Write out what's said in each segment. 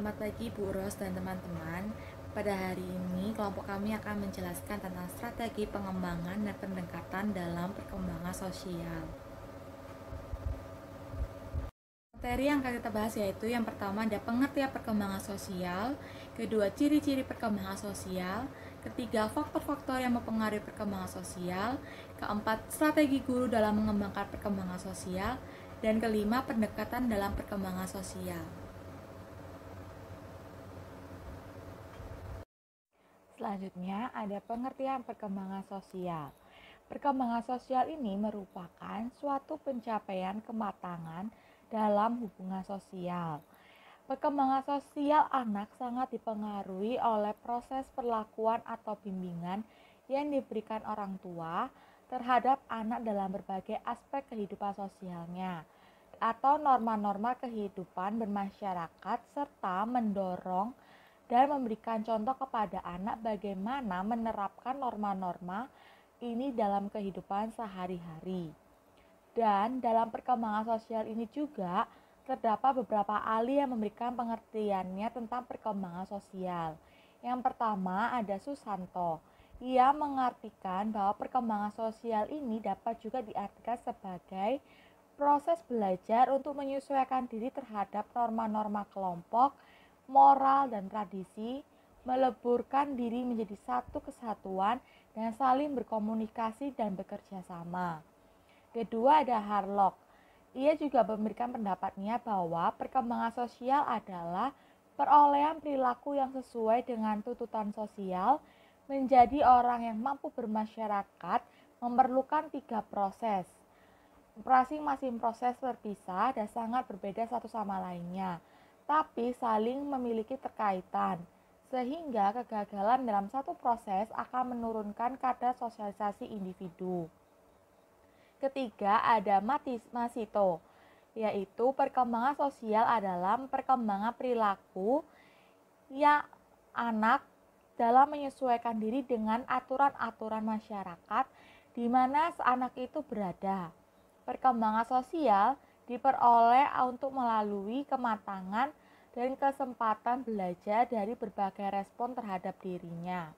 Selamat pagi Bu Ros dan teman-teman. Pada hari ini kelompok kami akan menjelaskan tentang strategi pengembangan dan pendekatan dalam perkembangan sosial. Materi yang akan kita bahas yaitu yang pertama ada pengertian perkembangan sosial, kedua ciri-ciri perkembangan sosial, ketiga faktor-faktor yang mempengaruhi perkembangan sosial, keempat strategi guru dalam mengembangkan perkembangan sosial, dan kelima pendekatan dalam perkembangan sosial. Selanjutnya ada pengertian perkembangan sosial. Perkembangan sosial ini merupakan suatu pencapaian kematangan dalam hubungan sosial. Perkembangan sosial anak sangat dipengaruhi oleh proses perlakuan atau bimbingan yang diberikan orang tua terhadap anak dalam berbagai aspek kehidupan sosialnya atau norma-norma kehidupan bermasyarakat serta mendorong dan memberikan contoh kepada anak bagaimana menerapkan norma-norma ini dalam kehidupan sehari-hari. Dan dalam perkembangan sosial ini juga terdapat beberapa ahli yang memberikan pengertiannya tentang perkembangan sosial. Yang pertama ada Susanto. Ia mengartikan bahwa perkembangan sosial ini dapat juga diartikan sebagai proses belajar untuk menyesuaikan diri terhadap norma-norma kelompok, moral dan tradisi, meleburkan diri menjadi satu kesatuan dan saling berkomunikasi dan bekerja sama. Kedua ada Harlock. Ia juga memberikan pendapatnya bahwa perkembangan sosial adalah perolehan perilaku yang sesuai dengan tuntutan sosial. Menjadi orang yang mampu bermasyarakat memerlukan 3 proses. Masing-masing proses terpisah dan sangat berbeda satu sama lainnya, tapi saling memiliki terkaitan, sehingga kegagalan dalam satu proses akan menurunkan kadar sosialisasi individu. Ketiga ada Masito, yaitu perkembangan sosial adalah perkembangan perilaku yang anak dalam menyesuaikan diri dengan aturan-aturan masyarakat di mana anak itu berada. Perkembangan sosial diperoleh untuk melalui kematangan dan kesempatan belajar dari berbagai respon terhadap dirinya.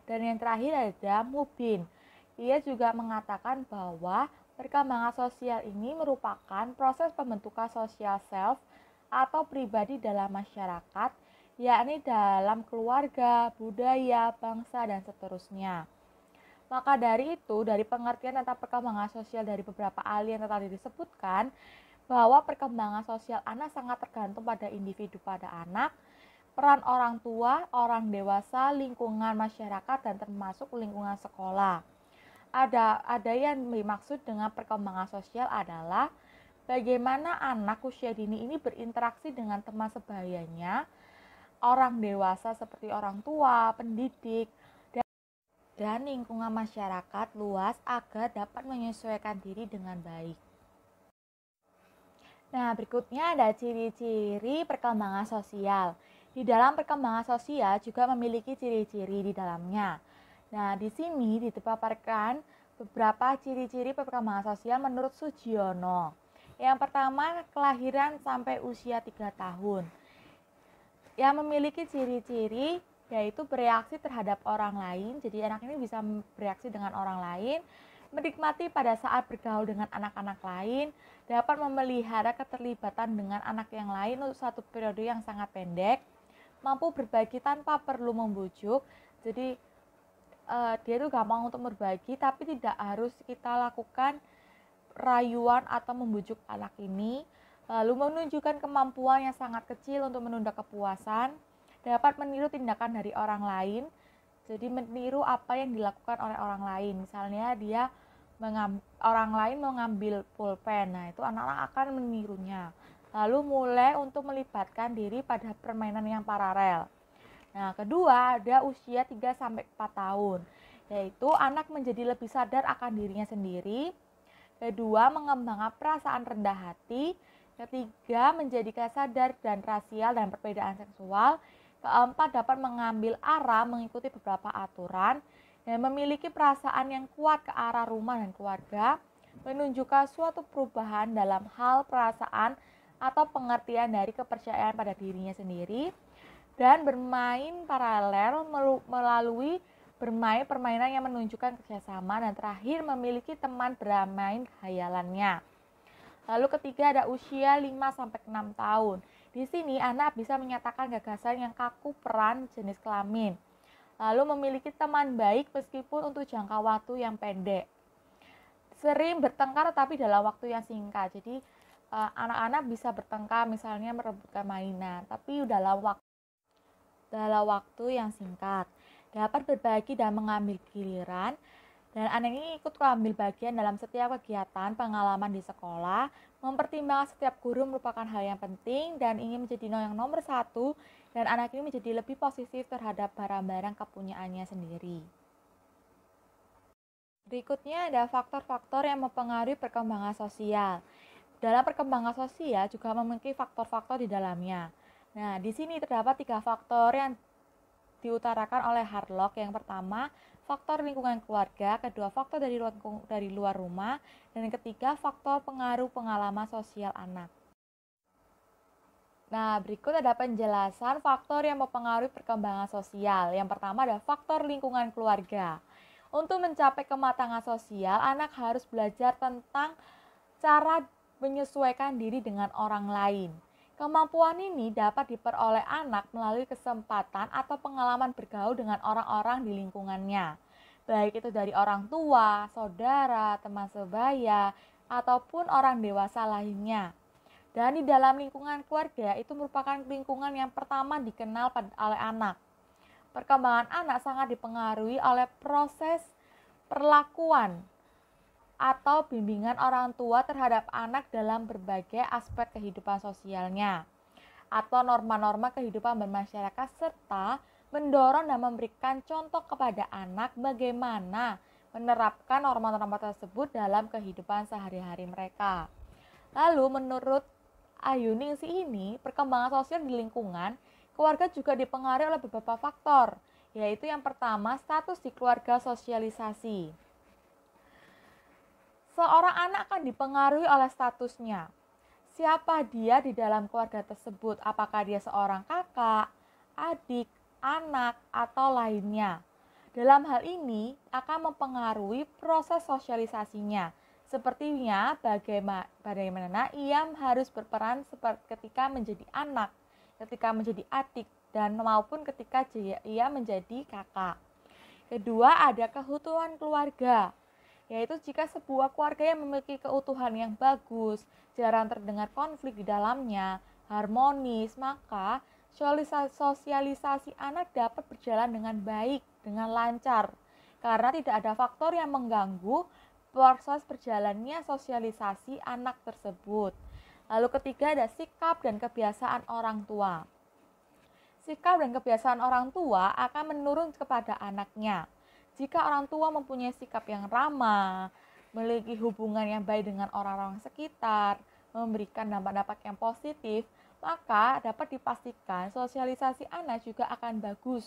Dan yang terakhir ada Mubin. Ia juga mengatakan bahwa perkembangan sosial ini merupakan proses pembentukan social self atau pribadi dalam masyarakat, yakni dalam keluarga, budaya, bangsa, dan seterusnya. Maka dari itu, dari pengertian tentang perkembangan sosial dari beberapa ahli yang tadi disebutkan, bahwa perkembangan sosial anak sangat tergantung pada individu pada anak, peran orang tua, orang dewasa, lingkungan masyarakat, dan termasuk lingkungan sekolah. Ada yang dimaksud dengan perkembangan sosial adalah bagaimana anak usia dini ini berinteraksi dengan teman sebayanya, orang dewasa seperti orang tua, pendidik, dan lingkungan masyarakat luas agar dapat menyesuaikan diri dengan baik. Nah, berikutnya ada ciri-ciri perkembangan sosial. Di dalam perkembangan sosial juga memiliki ciri-ciri di dalamnya. Nah, di sini dipaparkan beberapa ciri-ciri perkembangan sosial menurut Sugiono. Yang pertama, kelahiran sampai usia 3 tahun. Yang memiliki ciri-ciri yaitu bereaksi terhadap orang lain. Jadi anak ini bisa bereaksi dengan orang lain, menikmati pada saat bergaul dengan anak-anak lain, dapat memelihara keterlibatan dengan anak yang lain untuk satu periode yang sangat pendek, mampu berbagi tanpa perlu membujuk. Jadi dia itu gampang untuk berbagi, tapi tidak harus kita lakukan rayuan atau membujuk anak ini. Lalu menunjukkan kemampuan yang sangat kecil untuk menunda kepuasan, dapat meniru tindakan dari orang lain. Jadi meniru apa yang dilakukan oleh orang lain. Misalnya orang lain mengambil pulpen, nah itu anak-anak akan menirunya. Lalu mulai untuk melibatkan diri pada permainan yang paralel. Nah, kedua ada usia 3-4 tahun, yaitu anak menjadi lebih sadar akan dirinya sendiri. Kedua, mengembangkan perasaan rendah hati. Ketiga, menjadikan sadar dan rasial dan perbedaan seksual. Keempat, dapat mengambil arah mengikuti beberapa aturan dan memiliki perasaan yang kuat ke arah rumah dan keluarga, menunjukkan suatu perubahan dalam hal perasaan atau pengertian dari kepercayaan pada dirinya sendiri, dan bermain paralel melalui bermain permainan yang menunjukkan kerjasama, dan terakhir memiliki teman bermain khayalannya. Lalu ketiga ada usia 5-6 tahun. Di sini anak bisa menyatakan gagasan yang kaku peran jenis kelamin. Lalu memiliki teman baik meskipun untuk jangka waktu yang pendek. Sering bertengkar tapi dalam waktu yang singkat. Jadi anak-anak bisa bertengkar misalnya merebutkan mainan, tapi dalam waktu yang singkat. Dapat berbagi dan mengambil giliran, dan anak ini ikut mengambil bagian dalam setiap kegiatan pengalaman di sekolah, mempertimbangkan setiap guru merupakan hal yang penting dan ingin menjadi yang nomor satu, dan anak ini menjadi lebih positif terhadap barang-barang kepunyaannya sendiri. Berikutnya ada faktor-faktor yang mempengaruhi perkembangan sosial. Dalam perkembangan sosial juga memiliki faktor-faktor di dalamnya. Nah, di sini terdapat 3 faktor yang diutarakan oleh Harlock. Yang pertama, faktor lingkungan keluarga, kedua faktor dari luar rumah, dan yang ketiga faktor pengaruh pengalaman sosial anak. Nah, berikut ada penjelasan faktor yang mempengaruhi perkembangan sosial. Yang pertama ada faktor lingkungan keluarga. Untuk mencapai kematangan sosial, anak harus belajar tentang cara menyesuaikan diri dengan orang lain. Kemampuan ini dapat diperoleh anak melalui kesempatan atau pengalaman bergaul dengan orang-orang di lingkungannya, baik itu dari orang tua, saudara, teman sebaya, ataupun orang dewasa lainnya. Dan di dalam lingkungan keluarga itu merupakan lingkungan yang pertama dikenal oleh anak. Perkembangan anak sangat dipengaruhi oleh proses perlakuan atau bimbingan orang tua terhadap anak dalam berbagai aspek kehidupan sosialnya atau norma-norma kehidupan bermasyarakat, serta mendorong dan memberikan contoh kepada anak bagaimana menerapkan norma-norma tersebut dalam kehidupan sehari-hari mereka. Lalu menurut Ayuningsih ini, perkembangan sosial di lingkungan keluarga juga dipengaruhi oleh beberapa faktor, yaitu yang pertama status di keluarga, sosialisasi. Seorang anak akan dipengaruhi oleh statusnya. Siapa dia di dalam keluarga tersebut? Apakah dia seorang kakak, adik, anak, atau lainnya? Dalam hal ini akan mempengaruhi proses sosialisasinya. Sepertinya bagaimana ia harus berperan ketika menjadi anak, ketika menjadi adik, dan maupun ketika ia menjadi kakak. Kedua, ada keutuhan keluarga. Yaitu jika sebuah keluarga yang memiliki keutuhan yang bagus, jarang terdengar konflik di dalamnya, harmonis, maka sosialisasi anak dapat berjalan dengan baik, dengan lancar, karena tidak ada faktor yang mengganggu proses berjalannya sosialisasi anak tersebut. Lalu ketiga ada sikap dan kebiasaan orang tua. Sikap dan kebiasaan orang tua akan menurun kepada anaknya. Jika orang tua mempunyai sikap yang ramah, memiliki hubungan yang baik dengan orang-orang sekitar, memberikan dampak-dampak yang positif, maka dapat dipastikan sosialisasi anak juga akan bagus.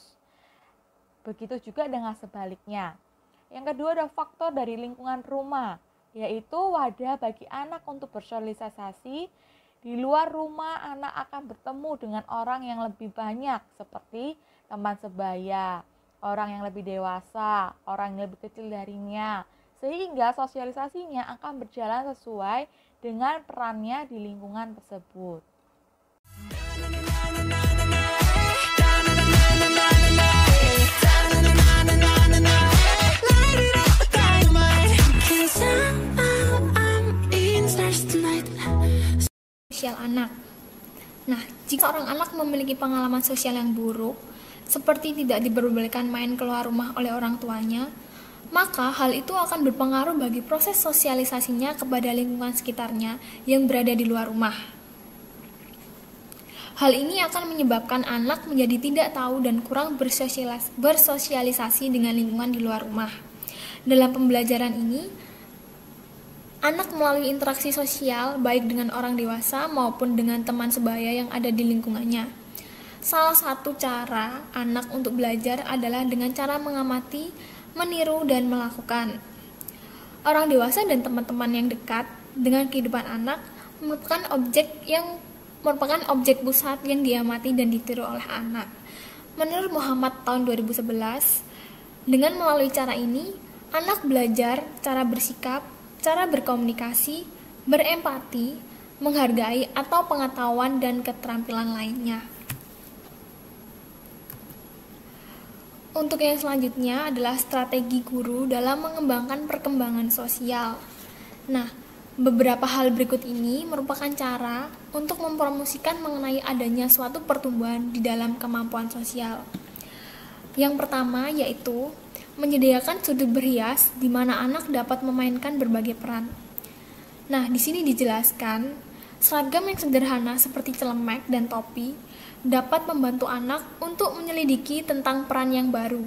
Begitu juga dengan sebaliknya. Yang kedua ada faktor dari lingkungan rumah, yaitu wadah bagi anak untuk bersosialisasi. Di luar rumah, anak akan bertemu dengan orang yang lebih banyak, seperti teman sebaya, orang yang lebih dewasa, orang yang lebih kecil darinya, sehingga sosialisasinya akan berjalan sesuai dengan perannya di lingkungan tersebut. Sosial anak. Nah, jika orang anak memiliki pengalaman sosial yang buruk, seperti tidak diperbolehkan main keluar rumah oleh orang tuanya, maka hal itu akan berpengaruh bagi proses sosialisasinya kepada lingkungan sekitarnya yang berada di luar rumah. Hal ini akan menyebabkan anak menjadi tidak tahu dan kurang bersosialisasi dengan lingkungan di luar rumah. Dalam pembelajaran ini, anak melalui interaksi sosial baik dengan orang dewasa maupun dengan teman sebaya yang ada di lingkungannya. Salah satu cara anak untuk belajar adalah dengan cara mengamati, meniru, dan melakukan. Orang dewasa dan teman-teman yang dekat dengan kehidupan anak merupakan objek pusat yang diamati dan ditiru oleh anak. Menurut Muhammad tahun 2011, dengan melalui cara ini, anak belajar cara bersikap, cara berkomunikasi, berempati, menghargai atau pengetahuan dan keterampilan lainnya. Untuk yang selanjutnya adalah strategi guru dalam mengembangkan perkembangan sosial. Nah, beberapa hal berikut ini merupakan cara untuk mempromosikan mengenai adanya suatu pertumbuhan di dalam kemampuan sosial. Yang pertama yaitu menyediakan sudut berhias di mana anak dapat memainkan berbagai peran. Nah, di sini dijelaskan, seragam yang sederhana seperti celemek dan topi dapat membantu anak untuk menyelidiki tentang peran yang baru.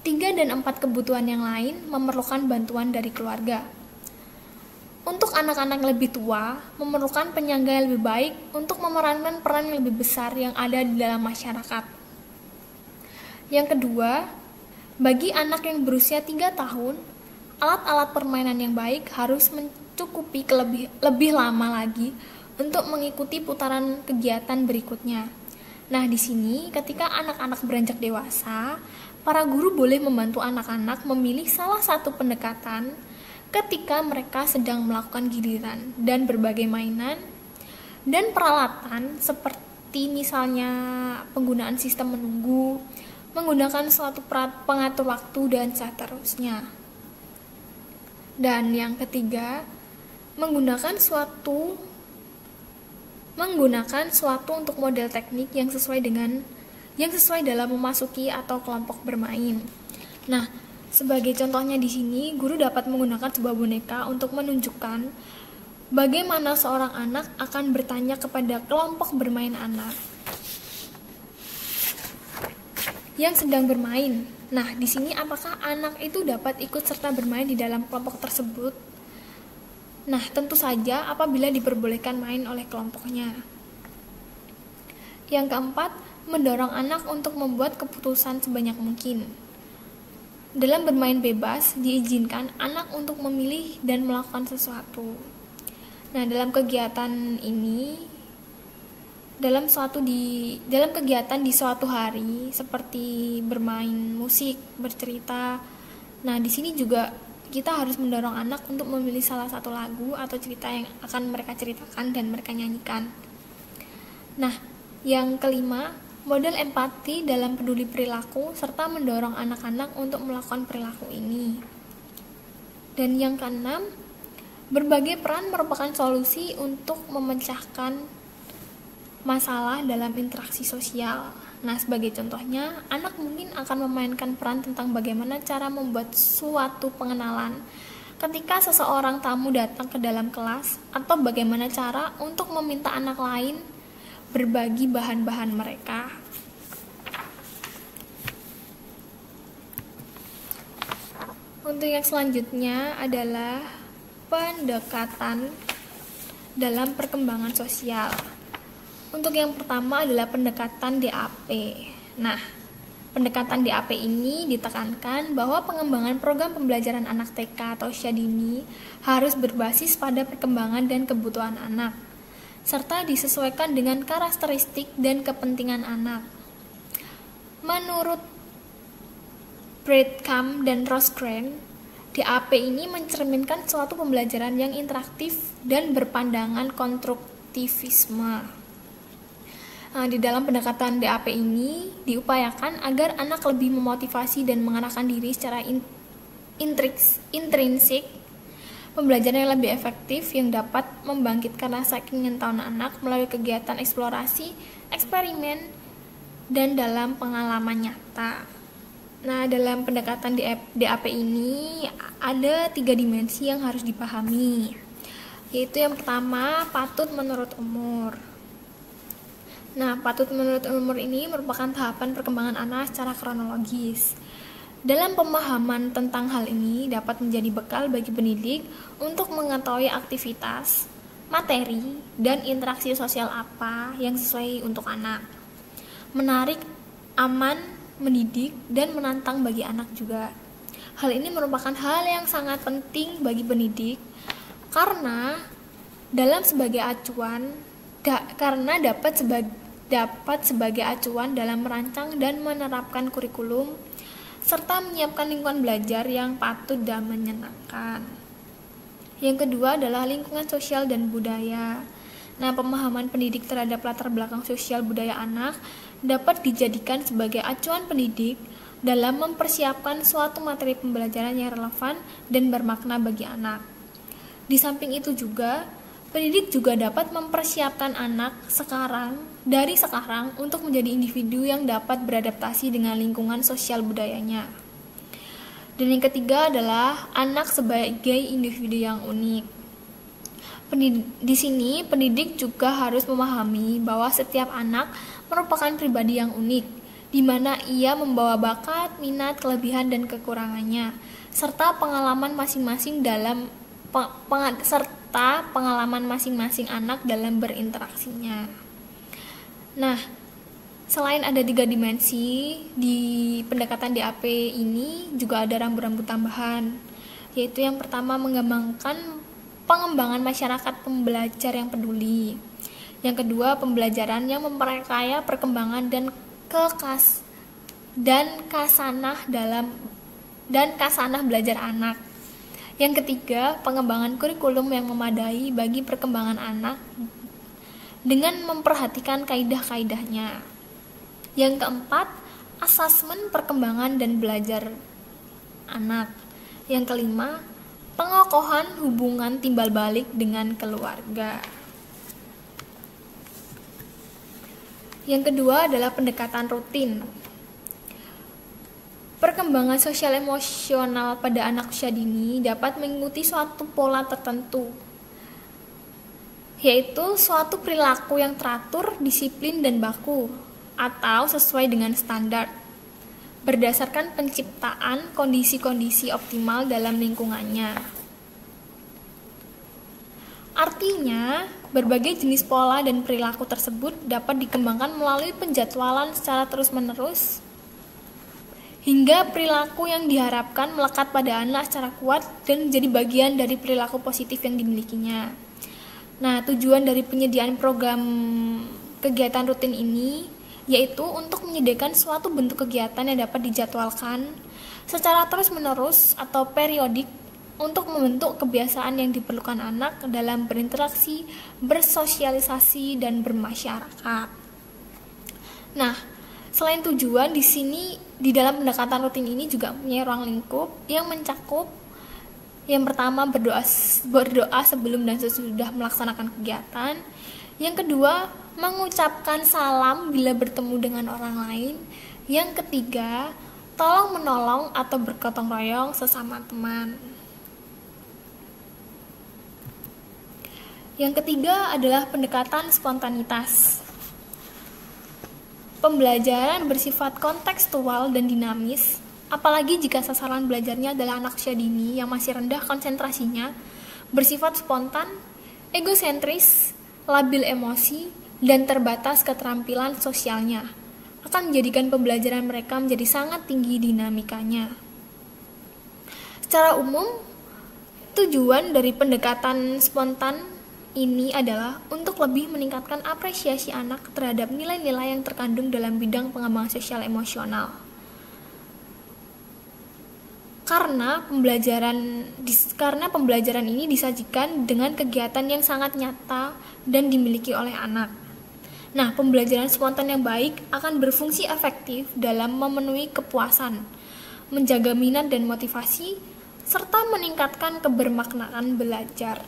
3 dan 4 kebutuhan yang lain memerlukan bantuan dari keluarga. Untuk anak-anak yang lebih tua, memerlukan penyangga yang lebih baik untuk memerankan peran yang lebih besar yang ada di dalam masyarakat. Yang kedua, bagi anak yang berusia 3 tahun, alat-alat permainan yang baik harus mencukupi lebih lama lagi untuk mengikuti putaran kegiatan berikutnya. Nah, di sini ketika anak-anak beranjak dewasa, para guru boleh membantu anak-anak memilih salah satu pendekatan ketika mereka sedang melakukan giliran dan berbagai mainan dan peralatan seperti misalnya penggunaan sistem menunggu, menggunakan suatu pengatur waktu dan seterusnya. Dan yang ketiga, menggunakan suatu untuk model teknik yang sesuai dalam memasuki atau kelompok bermain. Nah, sebagai contohnya di sini, guru dapat menggunakan sebuah boneka untuk menunjukkan bagaimana seorang anak akan bertanya kepada kelompok bermain anak yang sedang bermain. Nah, di sini apakah anak itu dapat ikut serta bermain di dalam kelompok tersebut? Nah, tentu saja apabila diperbolehkan main oleh kelompoknya. Yang keempat, mendorong anak untuk membuat keputusan sebanyak mungkin. Dalam bermain bebas, diizinkan anak untuk memilih dan melakukan sesuatu. Nah, dalam kegiatan ini, dalam kegiatan di suatu hari seperti bermain musik, bercerita. Nah, di sini juga kita harus mendorong anak untuk memilih salah satu lagu atau cerita yang akan mereka ceritakan dan mereka nyanyikan. Nah, yang kelima, model empati dalam peduli perilaku serta mendorong anak-anak untuk melakukan perilaku ini. Dan yang keenam, berbagai peran merupakan solusi untuk memecahkan masalah dalam interaksi sosial. Nah, sebagai contohnya, anak mungkin akan memainkan peran tentang bagaimana cara membuat suatu pengenalan ketika seseorang tamu datang ke dalam kelas, atau bagaimana cara untuk meminta anak lain berbagi bahan-bahan mereka. Untuk yang selanjutnya adalah pendekatan dalam perkembangan sosial. Untuk yang pertama adalah pendekatan DAP. Nah, pendekatan DAP ini ditekankan bahwa pengembangan program pembelajaran anak TK atau usia dini harus berbasis pada perkembangan dan kebutuhan anak, serta disesuaikan dengan karakteristik dan kepentingan anak. Menurut Breadcamp dan Rosengren, DAP ini mencerminkan suatu pembelajaran yang interaktif dan berpandangan konstruktivisme. Nah, di dalam pendekatan DAP ini diupayakan agar anak lebih memotivasi dan mengarahkan diri secara intrinsik, pembelajaran yang lebih efektif yang dapat membangkitkan rasa keingintahuan anak melalui kegiatan eksplorasi, eksperimen, dan dalam pengalaman nyata. Nah, dalam pendekatan DAP ini ada 3 dimensi yang harus dipahami, yaitu yang pertama, patut menurut umur. Nah, patut menurut umur ini merupakan tahapan perkembangan anak secara kronologis. Dalam pemahaman tentang hal ini dapat menjadi bekal bagi pendidik untuk mengetahui aktivitas, materi, dan interaksi sosial apa yang sesuai untuk anak. Menarik, aman, mendidik, dan menantang bagi anak juga. Hal ini merupakan hal yang sangat penting bagi pendidik karena sebagai acuan karena dapat sebagai acuan dalam merancang dan menerapkan kurikulum serta menyiapkan lingkungan belajar yang patut dan menyenangkan. Yang kedua adalah lingkungan sosial dan budaya. Nah, pemahaman pendidik terhadap latar belakang sosial budaya anak dapat dijadikan sebagai acuan pendidik dalam mempersiapkan suatu materi pembelajaran yang relevan dan bermakna bagi anak. Di samping itu juga, pendidik juga dapat mempersiapkan anak dari sekarang untuk menjadi individu yang dapat beradaptasi dengan lingkungan sosial budayanya. Dan yang ketiga adalah anak sebagai individu yang unik. Di sini, pendidik juga harus memahami bahwa setiap anak merupakan pribadi yang unik, di mana ia membawa bakat, minat, kelebihan, dan kekurangannya, serta pengalaman masing-masing anak dalam berinteraksinya. Nah, selain ada 3 dimensi, di pendekatan DAP ini juga ada rambu-rambu tambahan, yaitu yang pertama mengembangkan pengembangan masyarakat pembelajar yang peduli. Yang kedua, pembelajaran yang memperkaya perkembangan dan kasanah belajar anak. Yang ketiga, pengembangan kurikulum yang memadai bagi perkembangan anak dengan memperhatikan kaidah-kaidahnya. Yang keempat, asesmen perkembangan dan belajar anak. Yang kelima, pengokohan hubungan timbal balik dengan keluarga. Yang kedua adalah pendekatan rutin. Perkembangan sosial emosional pada anak usia dini dapat mengikuti suatu pola tertentu, yaitu suatu perilaku yang teratur, disiplin, dan baku, atau sesuai dengan standar, berdasarkan penciptaan kondisi-kondisi optimal dalam lingkungannya. Artinya, berbagai jenis pola dan perilaku tersebut dapat dikembangkan melalui penjadwalan secara terus-menerus, hingga perilaku yang diharapkan melekat pada anak secara kuat dan menjadi bagian dari perilaku positif yang dimilikinya. Nah, tujuan dari penyediaan program kegiatan rutin ini yaitu untuk menyediakan suatu bentuk kegiatan yang dapat dijadwalkan secara terus-menerus atau periodik untuk membentuk kebiasaan yang diperlukan anak dalam berinteraksi, bersosialisasi, dan bermasyarakat. Nah, selain tujuan, di sini di dalam pendekatan rutin ini juga punya ruang lingkup yang mencakup yang pertama berdoa sebelum dan sesudah melaksanakan kegiatan. Yang kedua, mengucapkan salam bila bertemu dengan orang lain. Yang ketiga, tolong menolong atau bergotong royong sesama teman. Yang ketiga adalah pendekatan spontanitas. Pembelajaran bersifat kontekstual dan dinamis, apalagi jika sasaran belajarnya adalah anak usia dini yang masih rendah konsentrasinya, bersifat spontan, egosentris, labil emosi, dan terbatas keterampilan sosialnya, akan menjadikan pembelajaran mereka menjadi sangat tinggi dinamikanya. Secara umum, tujuan dari pendekatan spontan ini adalah untuk lebih meningkatkan apresiasi anak terhadap nilai-nilai yang terkandung dalam bidang pengembangan sosial emosional. Karena pembelajaran ini disajikan dengan kegiatan yang sangat nyata dan dimiliki oleh anak. Nah, pembelajaran spontan yang baik akan berfungsi efektif dalam memenuhi kepuasan, menjaga minat dan motivasi, serta meningkatkan kebermaknaan belajar.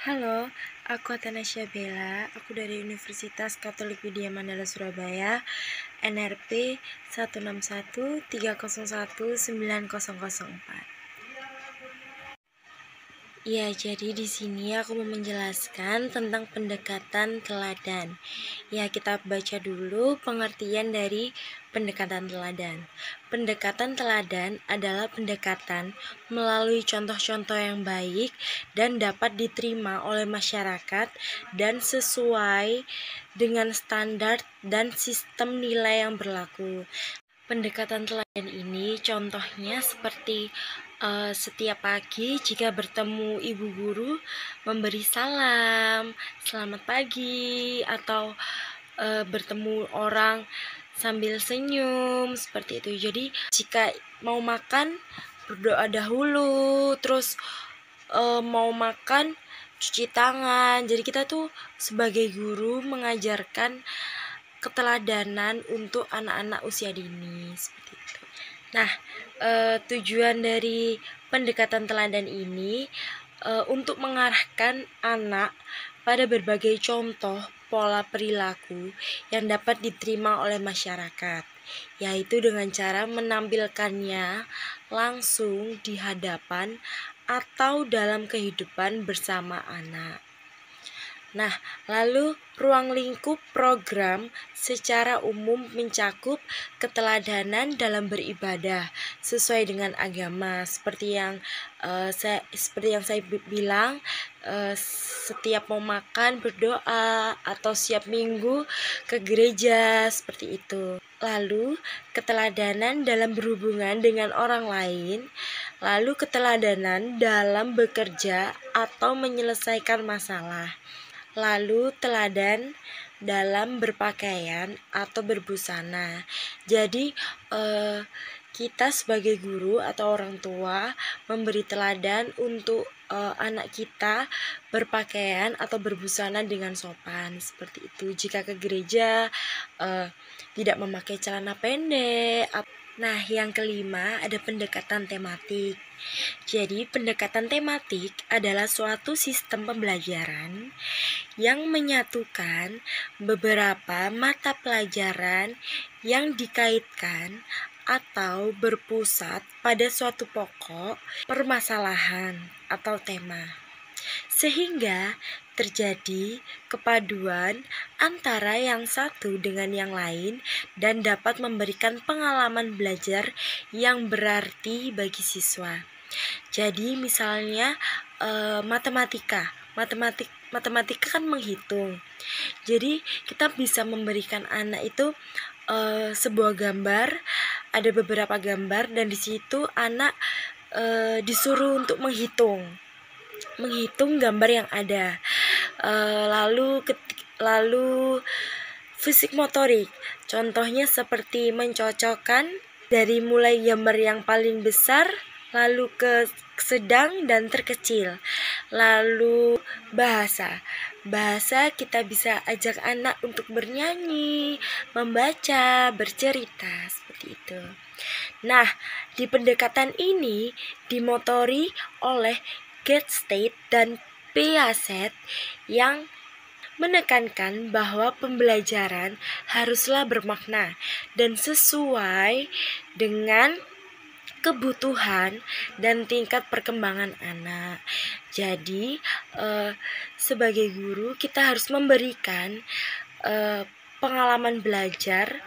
Halo, aku Atanasya Bella, aku dari Universitas Katolik Widya Mandala Surabaya, NRP 161301904. Ya, jadi di sini aku mau menjelaskan tentang pendekatan teladan. Ya, kita baca dulu pengertian dari pendekatan teladan. Pendekatan teladan adalah pendekatan melalui contoh-contoh yang baik dan dapat diterima oleh masyarakat dan sesuai dengan standar dan sistem nilai yang berlaku. Pendekatan teladan ini contohnya seperti setiap pagi jika bertemu ibu guru memberi salam, selamat pagi, atau bertemu orang sambil senyum seperti itu. Jadi jika mau makan berdoa dahulu, terus mau makan cuci tangan. Jadi kita tuh sebagai guru mengajarkan keteladanan untuk anak-anak usia dini seperti itu. Nah, tujuan dari pendekatan teladan ini untuk mengarahkan anak pada berbagai contoh pola perilaku yang dapat diterima oleh masyarakat, yaitu dengan cara menampilkannya langsung di hadapan atau dalam kehidupan bersama anak. Nah, lalu ruang lingkup program secara umum mencakup keteladanan dalam beribadah sesuai dengan agama, seperti yang saya bilang, setiap mau makan berdoa atau siap minggu ke gereja seperti itu. Lalu keteladanan dalam berhubungan dengan orang lain, lalu keteladanan dalam bekerja atau menyelesaikan masalah. Lalu teladan dalam berpakaian atau berbusana. Jadi kita sebagai guru atau orang tua memberi teladan untuk anak kita berpakaian atau berbusana dengan sopan seperti itu. Jika ke gereja tidak memakai celana pendek. Nah, yang kelima ada pendekatan tematik. Jadi, pendekatan tematik adalah suatu sistem pembelajaran yang menyatukan beberapa mata pelajaran yang dikaitkan atau berpusat pada suatu pokok permasalahan atau tema, sehingga terjadi kepaduan antara yang satu dengan yang lain dan dapat memberikan pengalaman belajar yang berarti bagi siswa. Jadi misalnya matematika kan menghitung. Jadi kita bisa memberikan anak itu sebuah gambar, ada beberapa gambar, dan di situ anak disuruh untuk menghitung gambar yang ada. Lalu fisik motorik, contohnya seperti mencocokkan dari mulai gambar yang paling besar lalu ke sedang dan terkecil. Lalu bahasa kita bisa ajak anak untuk bernyanyi, membaca, bercerita seperti itu. Nah, di pendekatan ini dimotori oleh Gottstein dan Piaget yang menekankan bahwa pembelajaran haruslah bermakna dan sesuai dengan kebutuhan dan tingkat perkembangan anak. Jadi sebagai guru kita harus memberikan pengalaman belajar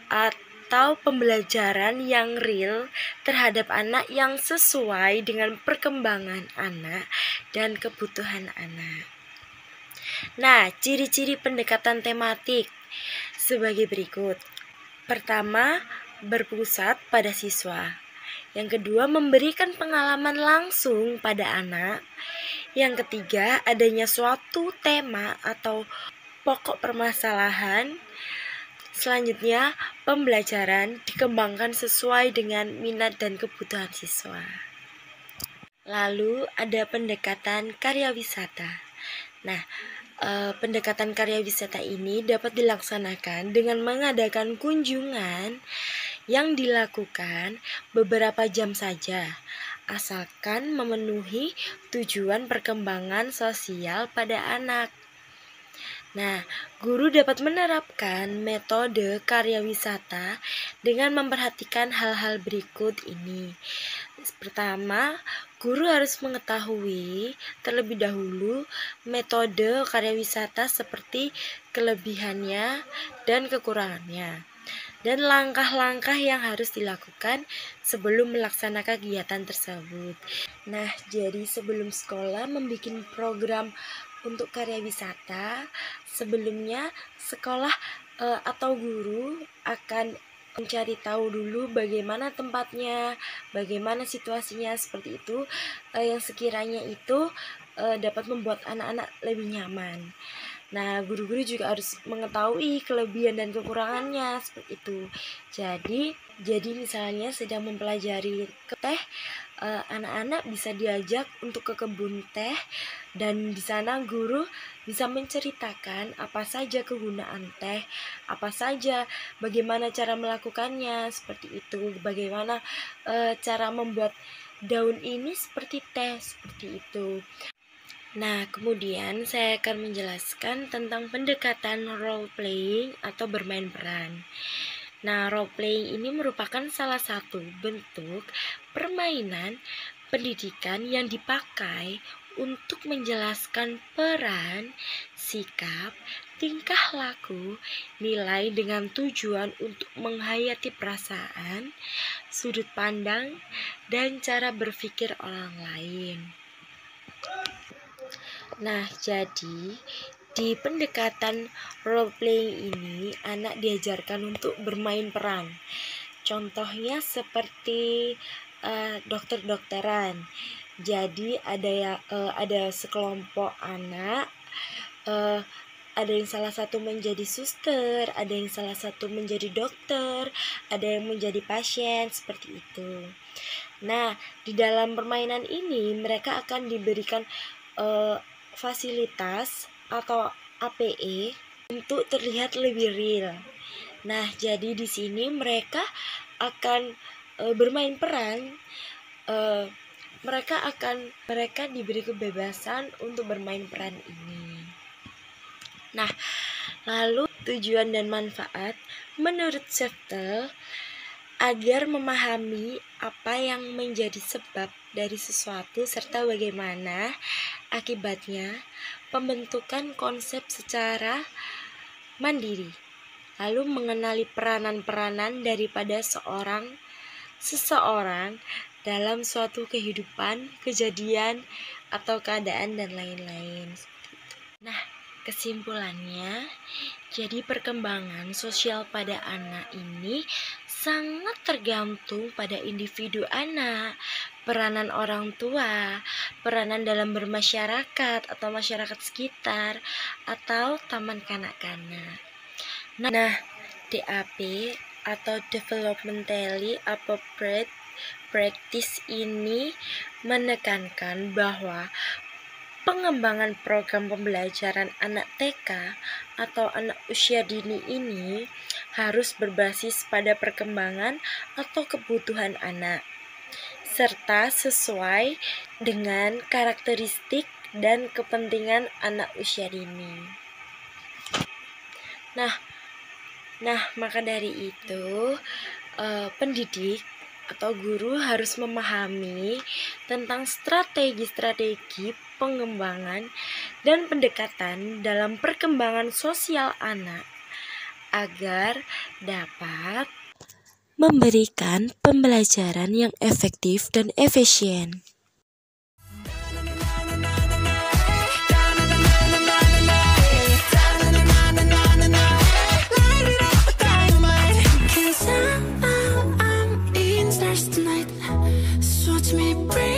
atau pembelajaran yang real terhadap anak yang sesuai dengan perkembangan anak dan kebutuhan anak. Nah, ciri-ciri pendekatan tematik sebagai berikut. Pertama, berpusat pada siswa. Yang kedua, memberikan pengalaman langsung pada anak. Yang ketiga, adanya suatu tema atau pokok permasalahan. Selanjutnya, pembelajaran dikembangkan sesuai dengan minat dan kebutuhan siswa. Lalu ada pendekatan karya wisata. Nah, pendekatan karya wisata ini dapat dilaksanakan dengan mengadakan kunjungan yang dilakukan beberapa jam saja, asalkan memenuhi tujuan perkembangan sosial pada anak. Nah, guru dapat menerapkan metode karya wisata dengan memperhatikan hal-hal berikut ini. Pertama, Guru harus mengetahui terlebih dahulu metode karya wisata seperti kelebihannya dan kekurangannya, dan langkah-langkah yang harus dilakukan sebelum melaksanakan kegiatan tersebut. Nah, jadi sebelum sekolah membuat program untuk karya wisata, sebelumnya sekolah atau guru akan mencari tahu dulu bagaimana tempatnya, bagaimana situasinya seperti itu, yang sekiranya itu dapat membuat anak-anak lebih nyaman. Nah, guru-guru juga harus mengetahui kelebihan dan kekurangannya seperti itu. Jadi misalnya sedang mempelajari teh, anak-anak bisa diajak untuk ke kebun teh, dan di sana guru bisa menceritakan apa saja kegunaan teh, apa saja bagaimana cara melakukannya seperti itu, bagaimana cara membuat daun ini seperti teh seperti itu. Nah, kemudian saya akan menjelaskan tentang pendekatan role playing atau bermain peran. Nah, role playing ini merupakan salah satu bentuk permainan pendidikan yang dipakai untuk menjelaskan peran, sikap, tingkah laku, nilai dengan tujuan untuk menghayati perasaan, sudut pandang, dan cara berpikir orang lain. Nah, jadi di pendekatan role playing ini anak diajarkan untuk bermain peran. Contohnya seperti dokter-dokteran. Jadi ada sekelompok anak, ada yang salah satu menjadi suster, ada yang salah satu menjadi dokter, ada yang menjadi pasien seperti itu. Nah, di dalam permainan ini mereka akan diberikan fasilitas atau APE untuk terlihat lebih real. Nah, jadi di sini mereka akan bermain peran. Mereka diberi kebebasan untuk bermain peran ini. Nah, lalu tujuan dan manfaat menurut Sheftel agar memahami apa yang menjadi sebab dari sesuatu serta bagaimana akibatnya, pembentukan konsep secara mandiri, lalu mengenali peranan-peranan daripada seseorang dalam suatu kehidupan, kejadian, atau keadaan, dan lain-lain. Nah, kesimpulannya, jadi perkembangan sosial pada anak ini sangat tergantung pada individu anak, peranan orang tua, peranan dalam bermasyarakat atau masyarakat sekitar, atau taman kanak-kanak. Nah, DAP atau Developmentally Appropriate Practice ini menekankan bahwa pengembangan program pembelajaran anak TK atau anak usia dini ini harus berbasis pada perkembangan atau kebutuhan anak, serta sesuai dengan karakteristik dan kepentingan anak usia dini. Nah, maka dari itu pendidik atau guru harus memahami tentang strategi-strategi pengembangan dan pendekatan dalam perkembangan sosial anak agar dapat memberikan pembelajaran yang efektif dan efisien. Tonight, so watch me break.